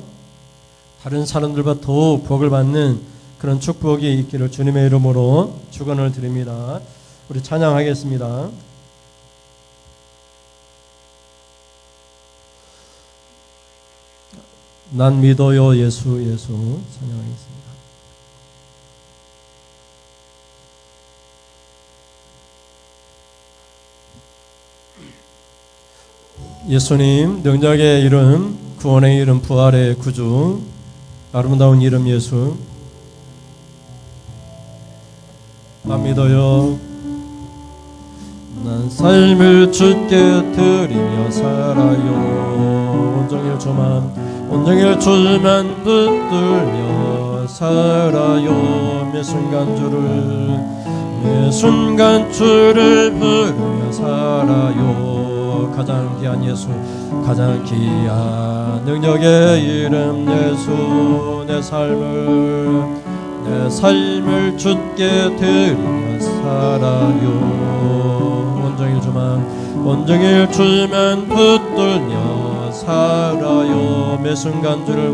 다른 사람들보다 더욱 복을 받는 그런 축복이 있기를 주님의 이름으로 축원을 드립니다. 우리 찬양하겠습니다. 난 믿어요 예수 예수 찬양하겠습니다. 예수님 능력의 이름, 구원의 이름, 부활의 구주, 아름다운 이름 예수, 난 믿어요. 난 삶을 주께 드리며 살아요. 온종일 주만 붙들며 살아요. 매 순간 주를 부르며 살아요. 가장 귀한 예수, 가장 귀한 능력의 이름 예수, 내 삶을 주께 드리며 살아요. 온종일 주만 붙들며 살아요. 매 순간 주를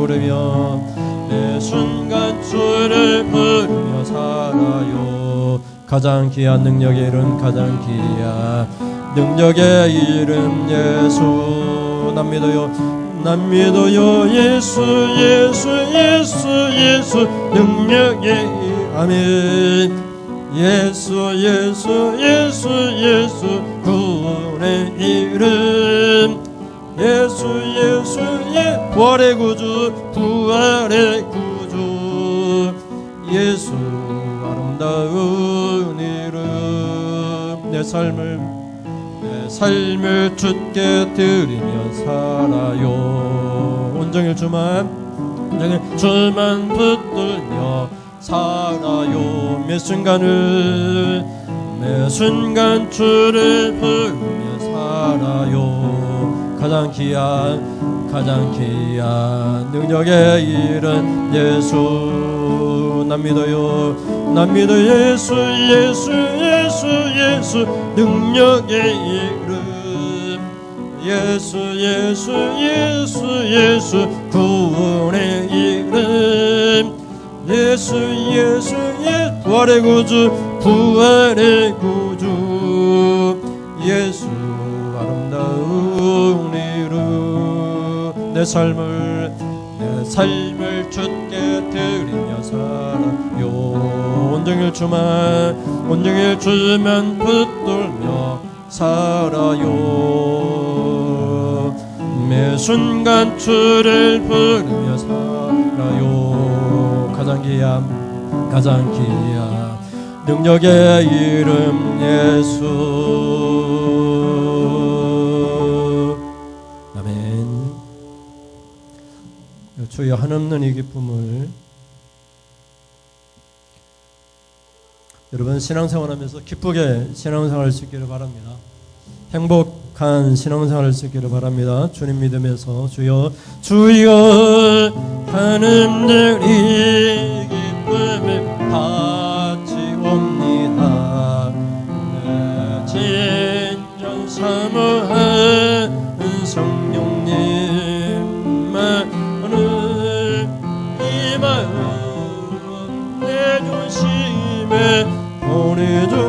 부르며 살아요. 가장 귀한 능력의 이름, 가장 귀한 능력의 이름 예수, 난 믿어요 예수 능력의 아멘. 예수 구원의 이름 예수 부활의 구주 예수 아름다운 이름. 내 삶을 주께 드리며 살아요. 온종일 주만 붙들며 살아요. 매 순간 주를 부르며 살아요. 가장 귀한 능력의 이름 예수, 난 믿어요 예수 능력의 이름 예수 구원의 이름 예수 부활의 구주 예수 아름다운 이름. 내 삶을 주께 드리며 살아요. 온종일 주만 붙들며 살아요. 매 순간 주를 부르며 살아요. 가장 귀한 능력의 이름 예수. 아멘. 주여 한없는 이 기쁨을 여러분 신앙생활하면서 기쁘게 신앙생활할 수 있기를 바랍니다. 행복한 신앙생활 할 수 있기를 바랍니다. 주님 믿으면서 주여 한없는 이 기쁨을 바치옵니다. 내 진정 사모한 성령님만을 이 마음 내 중심에 보내주소서.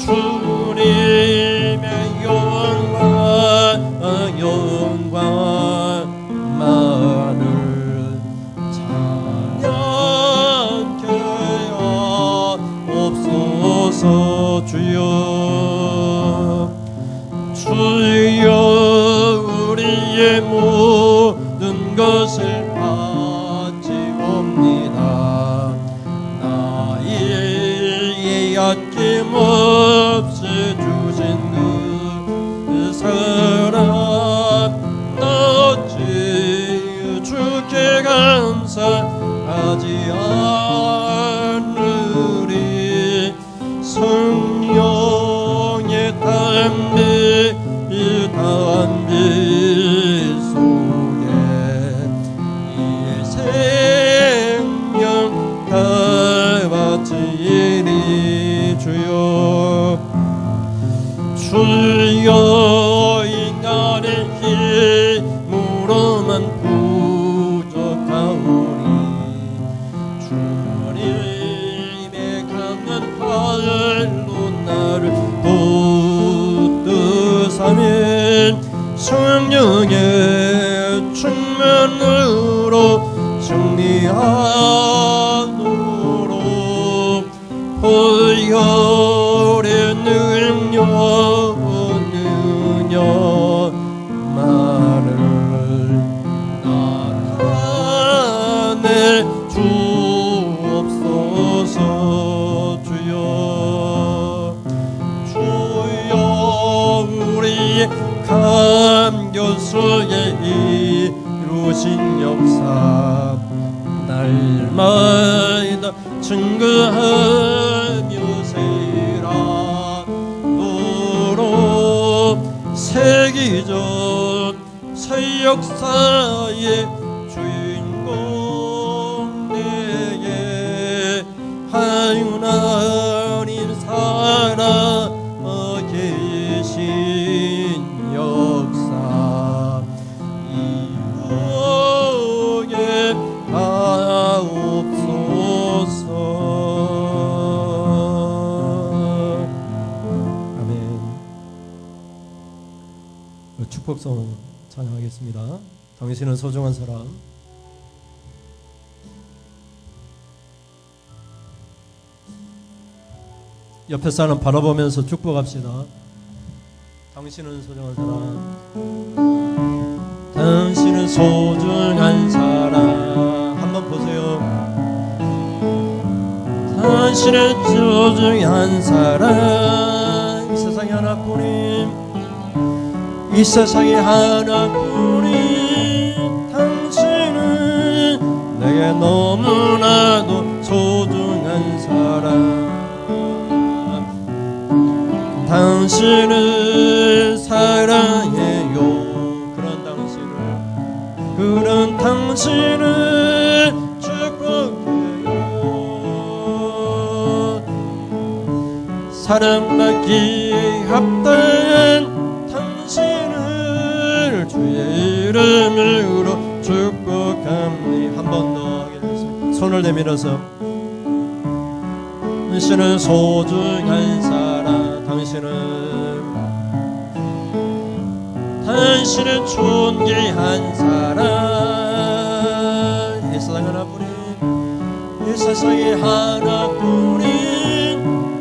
주님의 영광만을 찬양케 하옵소서. 주여 우리의 모든 것을 바치옵니다. 나의 아낌없이 주신 그 사랑 나 어찌 주께 감사하리까. 주여 인간의 힘으로만 부족하오니 주님의 강한 팔로 나를 붙드사면 성령의 충만으로 승리하도록 보혈의 능력만을 나타내 주옵소서. 주여 우리 감교수에 이루신 역사 날마다 증거하며 세라도록 세기적 새 역사의 주인공 내게 하나님 살아 계신 역사 이루게 하옵소서. 아멘. 축복성 찬양하겠습니다. 당신은 소중한 사람. 옆에 사람 바라보면서 축복합시다. 당신은 소중한 사람. 당신은 소중한 사람. 한번 보세요. 당신은 소중한 사람. 이 세상에 하나뿐인, 이 세상에 하나뿐인 당신은 내게 너무나도 소중한 사람. 당신을 사랑해요. 그런 당신을 축복해요. 사랑받기에 합당한 당신을 주의 이름으로 축복합니다. 한 번 더 하겠습니다. 손을 내밀어서 당신은 소중한 사람. 당신은 존귀한 사람. 이 세상에 하나뿐인, 이 세상에 하나뿐인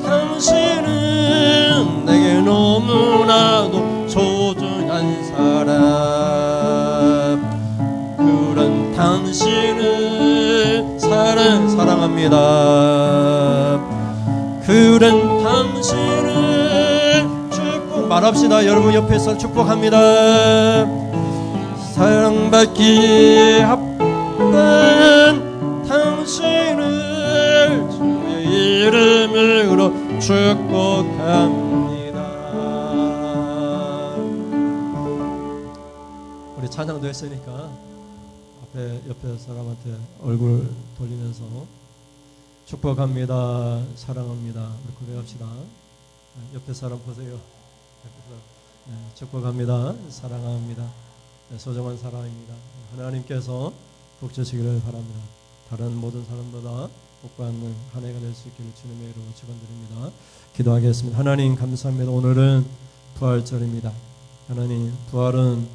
당신은 내게 너무나도 소중한 사람. 그런 당신을 사랑합니다. 그런 당신을 축복 말합시다. 여러분 옆에서 축복합니다. 사랑받기에 합당한 당신을 주의 이름으로 축복합니다. 우리 찬양도 했으니까 옆에 사람한테 얼굴 돌리면서 축복합니다. 사랑합니다. 우리 고백합시다. 옆에 사람 보세요. 축복합니다. 사랑합니다. 소중한 사람입니다. 하나님께서 복 주시기를 바랍니다. 다른 모든 사람보다 복받는 한 해가 될 수 있기를 주님의 이름으로 축원드립니다. 기도하겠습니다. 하나님 감사합니다. 오늘은 부활절입니다. 하나님 부활은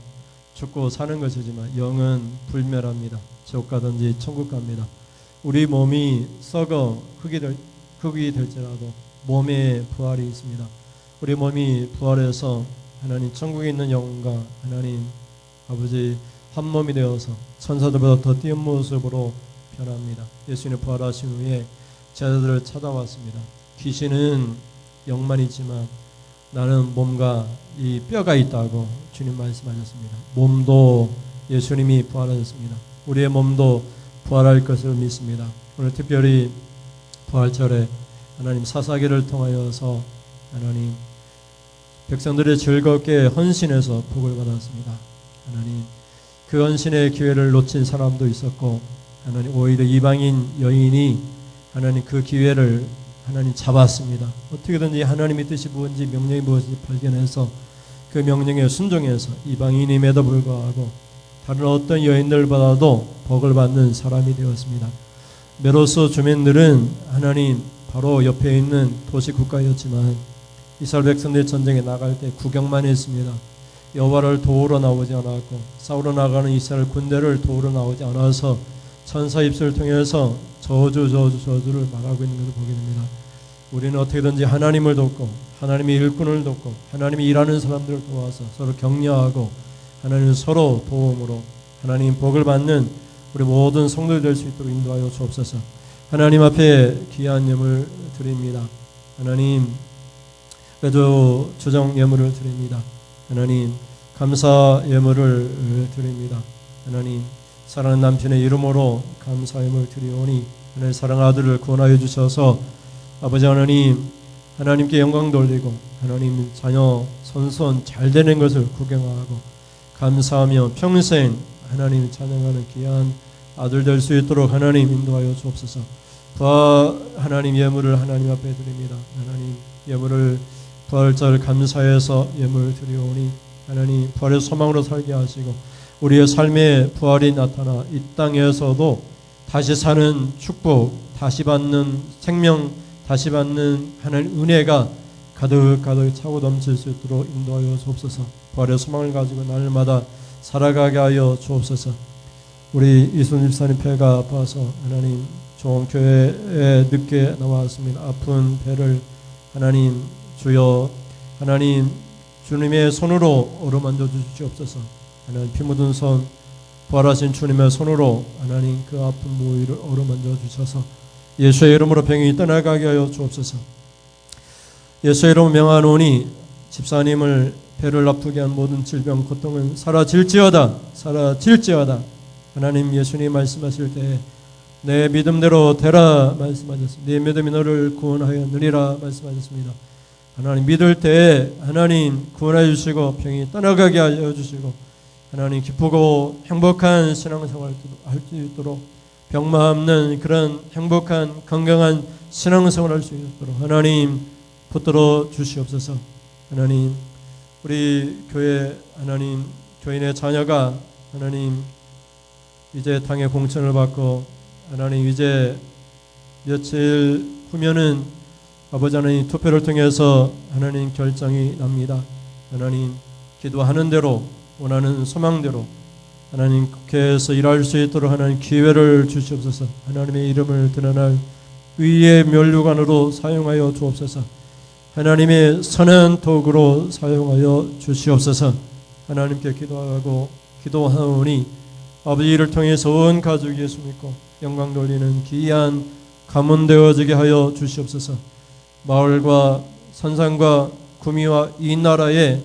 죽고 사는 것이지만 영은 불멸합니다. 지옥 가든지 천국 갑니다. 우리 몸이 썩어 흙이 될지라도 몸에 부활이 있습니다. 우리 몸이 부활해서 하나님 천국에 있는 영혼과 하나님 아버지 한 몸이 되어서 천사들보다 더 뛰은 모습으로 변합니다. 예수님 부활하신 후에 제자들을 찾아왔습니다. 귀신은 영만 있지만 나는 몸과 이 뼈가 있다고 주님 말씀하셨습니다. 몸도 예수님이 부활하셨습니다. 우리의 몸도 부활할 것을 믿습니다. 오늘 특별히 부활절에 하나님 사사기를 통하여서 하나님 백성들이 즐겁게 헌신해서 복을 받았습니다. 하나님 그 헌신의 기회를 놓친 사람도 있었고 하나님 오히려 이방인 여인이 하나님 그 기회를 하나님 잡았습니다. 어떻게든지 하나님의 뜻이 무엇인지 명령이 무엇인지 발견해서 그 명령에 순종해서 이방인임에도 불구하고 다른 어떤 여인들보다도 복을 받는 사람이 되었습니다. 메로스 주민들은 하나님 바로 옆에 있는 도시 국가였지만 이스라엘 백성들이 전쟁에 나갈 때 구경만 했습니다. 여호와를 도우러 나오지 않았고 싸우러 나가는 이스라엘 군대를 도우러 나오지 않아서 천사 입술을 통해서 저주를 말하고 있는 것을 보게 됩니다. 우리는 어떻게든지 하나님을 돕고 하나님의 일꾼을 돕고 하나님이 일하는 사람들을 도와서 서로 격려하고 하나님 서로 도움으로 하나님 복을 받는 우리 모든 성도들 될 수 있도록 인도하여 주옵소서. 하나님 앞에 귀한 예물 드립니다. 하나님 그래도 주정 예물을 드립니다. 하나님 감사 예물을 드립니다. 하나님 사랑하는 남편의 이름으로 감사 예물을 드리오니 하나님 사랑하는 아들을 구원하여 주셔서 아버지 하나님 하나님께 영광 돌리고 하나님 자녀 선선 잘 되는 것을 구경하고 감사하며 평생 하나님 찬양하는 귀한 아들 될 수 있도록 하나님 인도하여 주옵소서. 하나님 예물을 하나님 앞에 드립니다. 하나님 예물을 부활절 감사해서 예물 드리오니 하나님 부활의 소망으로 살게 하시고 우리의 삶의 부활이 나타나 이 땅에서도 다시 사는 축복, 다시 받는 생명, 다시 받는 하나님 은혜가 가득가득 차고 넘칠 수 있도록 인도하여 주옵소서. 부활의 소망을 가지고 날마다 살아가게 하여 주옵소서. 우리 이순 집사님 배가 아파서 하나님 좋은 교회에 늦게 나왔습니다. 아픈 배를 하나님 주여 하나님 주님의 손으로 어루만져 주시옵소서. 하나님 피 묻은 손 부활하신 주님의 손으로 하나님 그 아픈 부위를 어루만져 주셔서 예수의 이름으로 병이 떠나가게 하여 주옵소서. 예수의 이름으로 명하노니 집사님을 배를 아프게 한 모든 질병 고통은 사라질지어다 사라질지어다. 하나님 예수님 말씀하실 때 내 믿음대로 되라 말씀하셨습니다. 네 믿음이 너를 구원하였느니라 말씀하셨습니다. 하나님 믿을 때 하나님 구원해 주시고 병이 떠나가게 하여 주시고 하나님 기쁘고 행복한 신앙생활 할 수 있도록 병마 없는 그런 행복한 건강한 신앙생활 할 수 있도록 하나님 붙들어 주시옵소서. 하나님 우리 교회 하나님 교인의 자녀가 하나님 이제 당의 공천을 받고 하나님 이제 며칠 후면은 아버지 하나님 투표를 통해서 하나님 결정이 납니다. 하나님 기도하는 대로 원하는 소망대로 하나님 국회에서 일할 수 있도록 하나님 기회를 주시옵소서. 하나님의 이름을 드러날 의의 면류관으로 사용하여 주옵소서. 하나님의 선한 도구로 사용하여 주시옵소서. 하나님께 기도하고 기도하오니 아버지 이를 통해서 온 가족이 예수 믿고 영광 돌리는 귀한 가문 되어지게 하여 주시옵소서. 마을과 산상과 구미와 이 나라에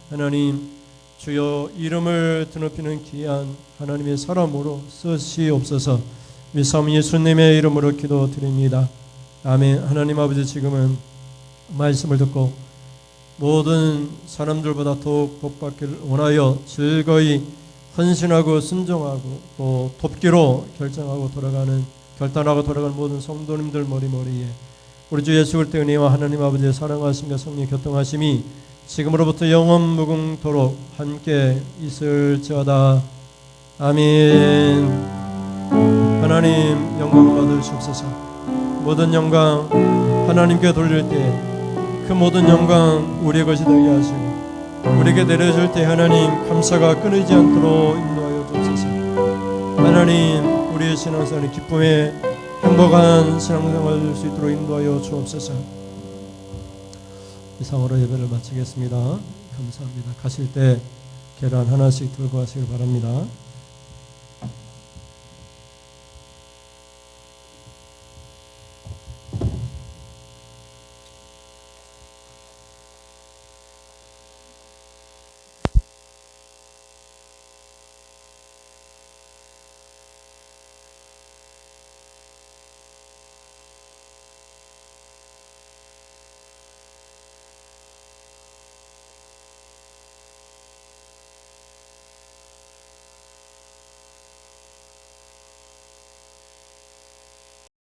하나님 주여 이름을 드높이는 귀한 하나님의 사람으로 쓰시옵소서. 미사님 예수님의 이름으로 기도드립니다. 아멘. 하나님 아버지 지금은 말씀을 듣고 모든 사람들보다 더욱 복받기를 원하여 즐거이 헌신하고 순종하고 또 돕기로 결단하고 돌아가는 모든 성도님들 머리머리에 우리 주 예수 그리스도의 은혜와 하나님 아버지의 사랑하심과 성령의 교통하심이 지금으로부터 영원 무궁토록 함께 있을지어다. 아멘. 하나님 영광 받으시옵소서. 모든 영광 하나님께 돌릴 때 그 모든 영광 우리의 것이 되게 하시고 우리에게 내려줄 때 하나님 감사가 끊이지 않도록 인도하여 주옵소서. 하나님 우리의 신앙생활의 기쁨에 행복한 신앙생활을 될 수 있도록 인도하여 주옵소서. 이상으로 예배를 마치겠습니다. 감사합니다. 가실 때 계란 하나씩 들고 가시길 바랍니다.